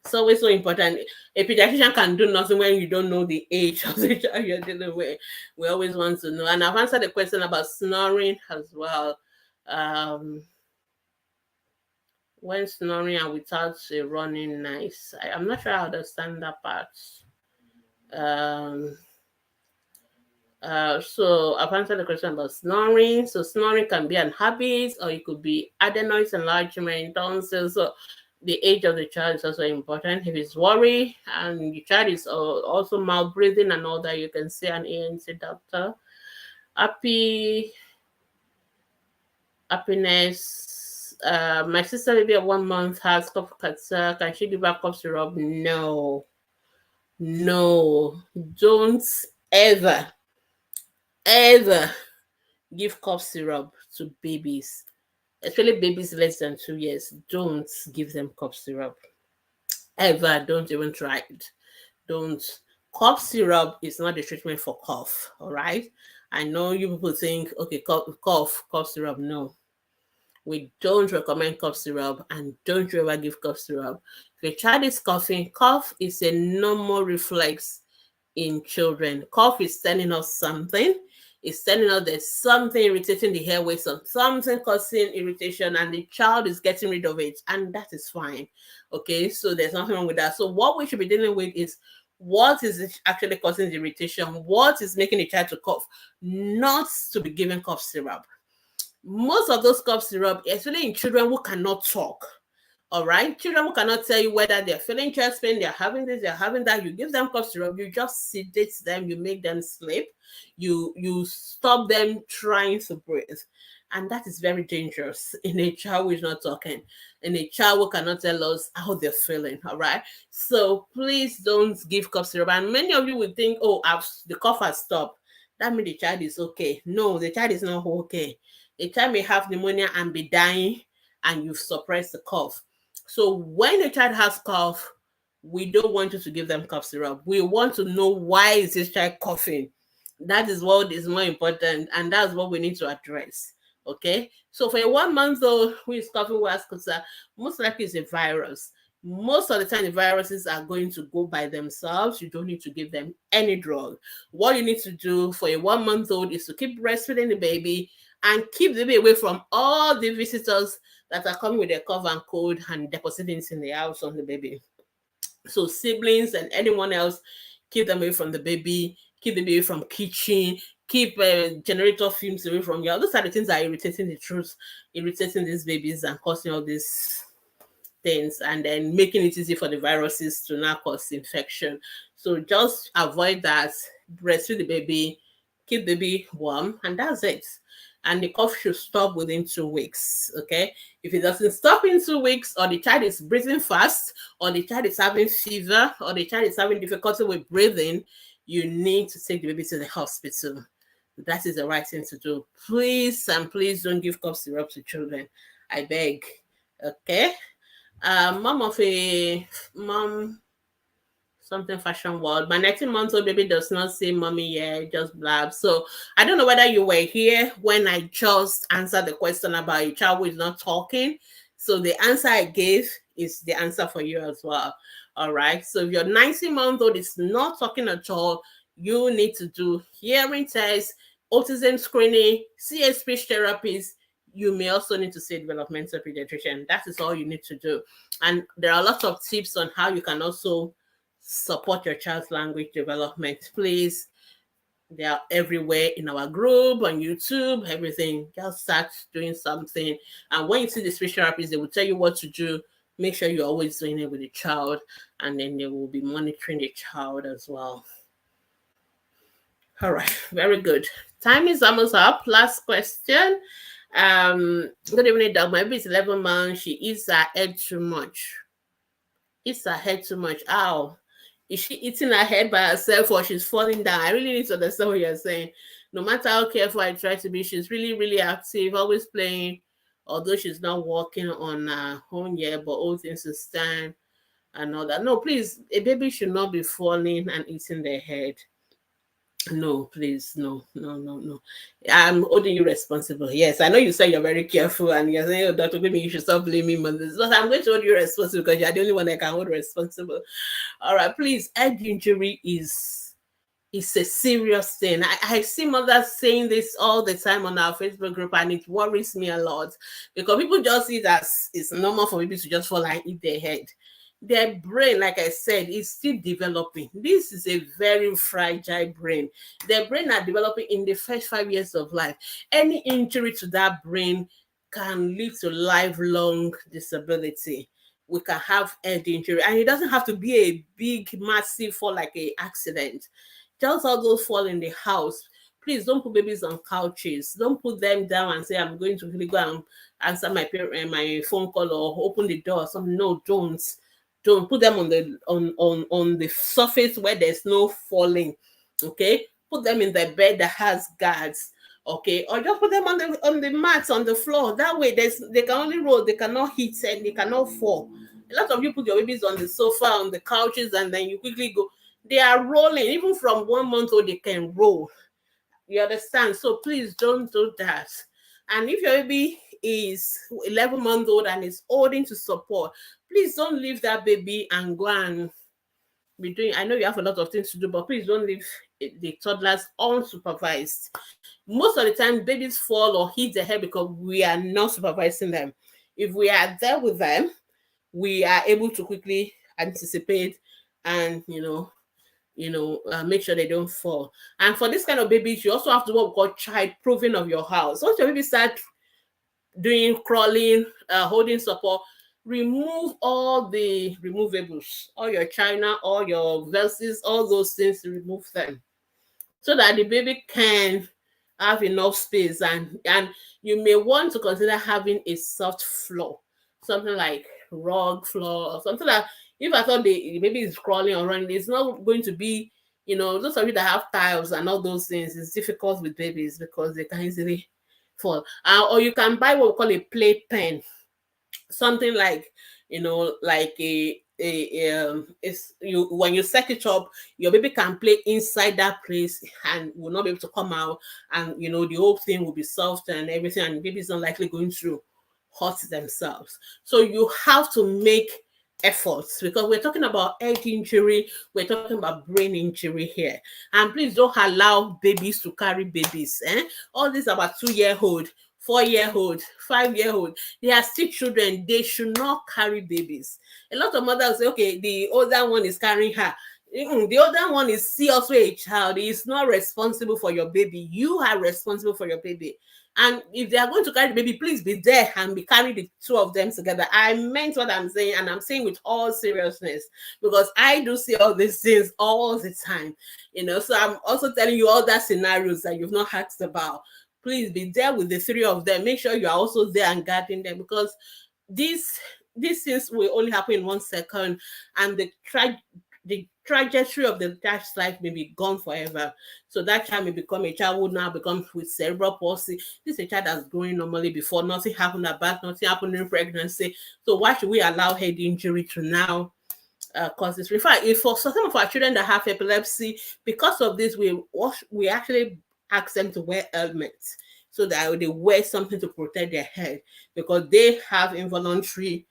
It's always so important. A pediatrician can do nothing when you don't know the age of the child you're dealing with. We always want to know. And I've answered the question about snoring as well. When snoring and without a running noise. I'm not sure I understand that part. So I've answered the question about snoring. So snoring can be an habit, or it could be adenoid enlargement, tonsils. So the age of the child is also important. If it's worry and your child is also mouth breathing and all that, you can see an ENT doctor. Happiness. My sister baby at 1 month has cough catarrh. Can she give her cough syrup? No, don't ever give cough syrup to babies, especially babies less than 2 years. Don't give them cough syrup. Ever. Don't even try it. Don't. Cough syrup is not the treatment for cough. All right. I know you people think, okay, cough syrup. No. We don't recommend cough syrup, and don't you ever give cough syrup. If a child is coughing, cough is a normal reflex in children. Cough is telling us something. It's telling us there's something irritating the airways, something causing irritation, and the child is getting rid of it, and that is fine. Okay, so there's nothing wrong with that. So what we should be dealing with is what is actually causing the irritation, what is making the child to cough, not to be given cough syrup. Most of those cough syrup, especially in children who cannot talk. All right, children who cannot tell you whether they're feeling chest pain, they're having this, they're having that. You give them cough syrup, you just sedate them, you make them sleep, you stop them trying to breathe, and that is very dangerous in a child who is not talking, in a child who cannot tell us how they're feeling. All right, so please don't give cough syrup. And many of you will think, oh, the cough has stopped. that means the child is okay. No, the child is not okay. The child may have pneumonia and be dying, and you've suppressed the cough. So when a child has cough, we don't want you to give them cough syrup. We want to know why is this child coughing. That is what is more important, and that's what we need to address. Okay, so for a 1 month old who is coughing with asthma, most likely it's a virus. Most of the time, the viruses are going to go by themselves. You don't need to give them any drug. What you need to do for a 1 month old is to keep breastfeeding the baby and keep the baby away from all the visitors that are coming with a cough and cold and depositing it in the house on the baby. So siblings and anyone else, keep them away from the baby, keep the baby from kitchen, keep generator fumes away from you. Those are the things that are irritating the truth, irritating these babies and causing all these things, and then making it easy for the viruses to now cause infection. So just avoid that, breastfeed the baby, keep the baby warm, and that's it. And the cough should stop within 2 weeks. Okay. If it doesn't stop in 2 weeks, or the child is breathing fast, or the child is having fever, or the child is having difficulty with breathing, you need to take the baby to the hospital. That is the right thing to do. Please and please don't give cough syrup to children. I beg. Okay. Mom of a mom something fashion world. My 19-month-old baby does not say mommy yet, just blab. So I don't know whether you were here when I just answered the question about a child who is not talking. So the answer I gave is the answer for you as well. All right. So if your 19-month-old is not talking at all, you need to do hearing tests, autism screening, see a speech therapist. You may also need to see a developmental pediatrician. That is all you need to do. And there are lots of tips on how you can also support your child's language development. Please, they are everywhere in our group, on YouTube, everything. Just start doing something. And when you see the speech therapist, they will tell you what to do. Make sure you're always doing it with the child, and then they will be monitoring the child as well. All right, very good. Time is almost up. Last question. Good evening, Doug. My baby is 11 months. She eats her head too much. Eats her head too much. Ow. Is she eating her head by herself, or she's falling down? I really need to understand what you're saying. No matter how careful I try to be, she's really, really active, always playing, although she's not walking on her own yet, but all things to stand and all that. No, please, a baby should not be falling and eating their head. No, please, no, no, no, no. I'm holding you responsible. Yes, I know you say you're very careful and you're saying, oh, Dr. Baby, you should stop blaming mothers. But I'm going to hold you responsible because you're the only one I can hold responsible. All right, please, head injury is a serious thing. I see mothers saying this all the time on our Facebook group, and it worries me a lot because people just see it as it's normal for people to just fall and hit their head. Their brain, like I said, is still developing. This is a very fragile brain. Their brain are developing in the first 5 years of life. Any injury to that brain can lead to lifelong disability. We can have head injury, and it doesn't have to be a big, massive fall like a accident. Just all those fall in the house. Please don't put babies on couches. Don't put them down and say, I'm going to really go and answer my phone call or open the door or something. No, don't put them on the surface where there's no falling. Okay, put them in the bed that has guards. Okay, or just put them on the mats on the floor. That way they can only roll, they cannot hit and they cannot fall. A lot of you put your babies on the sofa, on the couches, and then you quickly go. They are rolling. Even from 1 month old, they can roll. You understand? So please don't do that. And if your baby is 11 months old and is holding to support, please don't leave that baby and go and be doing. I know you have a lot of things to do, but please don't leave the toddlers unsupervised. Most of the time, babies fall or hit their head because we are not supervising them. If we are there with them, we are able to quickly anticipate and make sure they don't fall. And for this kind of babies, you also have to what we call child proofing of your house. Once your baby start doing crawling, holding support, remove all the removables, all your china, all your vases, all those things, remove them so that the baby can have enough space. And you may want to consider having a soft floor, something like rug floor or something like. If I thought the baby is crawling or running, it's not going to be those of you that have tiles and all those things, it's difficult with babies because they can easily fall. Or you can buy what we call a play pen, something like like it's you when you set it up, your baby can play inside that place and will not be able to come out, and the whole thing will be soft and everything, and the baby is not likely going to hurt themselves. So you have to make efforts, because we're talking about head injury, we're talking about brain injury here. And please don't allow babies to carry babies. All these about 2-year-old, 4-year-old, 5-year-old, they are still children. They should not carry babies. A lot of mothers say, okay, the older one is carrying her. The other one is still also a child. He is not responsible for your baby. You are responsible for your baby. And if they are going to carry the baby, please be there and be carrying the two of them together. I meant what I'm saying, and I'm saying with all seriousness, because I do see all these things all the time. So I'm also telling you all that scenarios that you've not asked about. Please be there with the three of them. Make sure you are also there and guarding them, because these things will only happen in 1 second, and the trajectory of the child's life may be gone forever. So that child may become a child who now becomes with cerebral palsy. This is a child that's growing normally before. Nothing happened at birth, nothing happened in pregnancy. So why should we allow head injury to now cause this? In fact, if for some of our children that have epilepsy, because of this, we actually ask them to wear helmets, so that they wear something to protect their head, because they have involuntary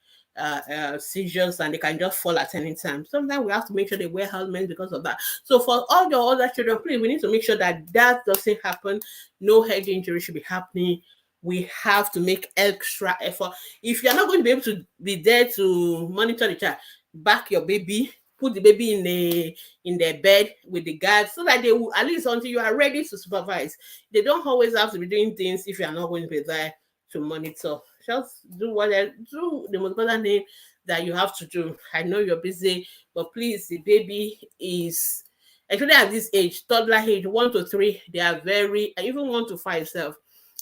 seizures and they can just fall at any time. Sometimes we have to make sure they wear helmets because of that. So for all your other children, please, we need to make sure that doesn't happen. No head injury should be happening. We have to make extra effort. If you're not going to be able to be there to monitor the child, back your baby, put the baby in their bed with the guards, so that they will, at least until you are ready to supervise. They don't always have to be doing things if you are not going to be there to monitor. Just do the most important thing that you have to do. I know you're busy, but please, the baby is, actually at this age, toddler age, 1 to 3, they are very, even 1 to 5 self,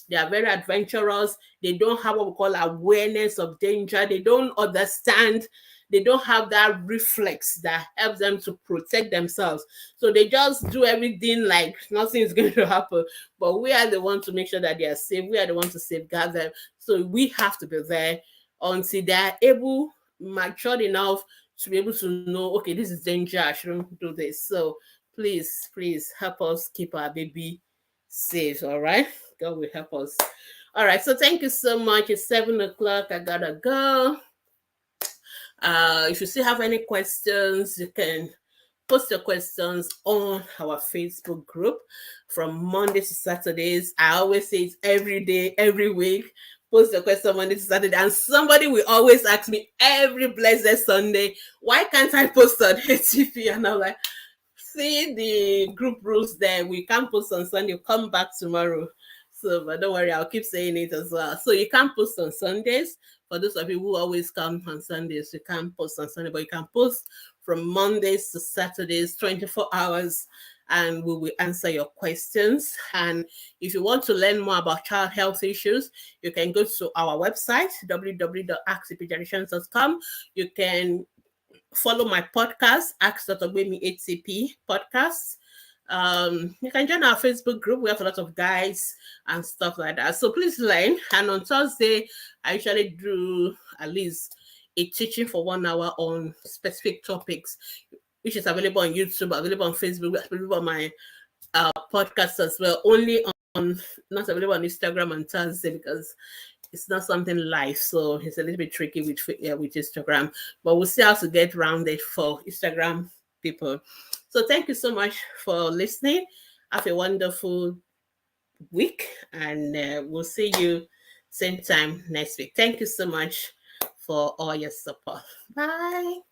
they are very adventurous. They don't have what we call awareness of danger. They don't understand. They don't have that reflex that helps them to protect themselves. So they just do everything like nothing is going to happen. But we are the ones to make sure that they are safe. We are the ones to safeguard them. So we have to be there until they are able, matured enough to be able to know, okay, this is danger. I shouldn't do this. So please help us keep our baby safe. All right. God will help us. All right. So thank you so much. It's 7:00. I gotta go. If you still have any questions, you can post your questions on our Facebook group from Mondays to Saturdays. I always say it's every day, every week. Post your question Monday to Saturday, and somebody will always ask me every blessed Sunday, why can't I post on ATP? And I'm like, see the group rules there. We can't post on Sunday. Come back tomorrow. So, but don't worry, I'll keep saying it as well. So you can't post on Sundays. For those of you who always come on Sundays, you can't post on Sunday, but you can post from Mondays to Saturdays, 24 hours, and we will answer your questions. And if you want to learn more about child health issues, you can go to our website, www.askthepediatricians.com. You can follow my podcast, Ask Dr. Gbemi ATP podcast. You can join our Facebook group. We have a lot of guides and stuff like that. So please learn. And on Thursday, I usually do at least a teaching for 1 hour on specific topics, which is available on YouTube, available on Facebook, available on my podcast as well. Only on, not available on Instagram on Thursday because it's not something live, so it's a little bit tricky with Instagram, but we'll see how to get rounded for Instagram people. So thank you so much for listening. Have a wonderful week, and we'll see you same time next week. Thank you so much for all your support. Bye.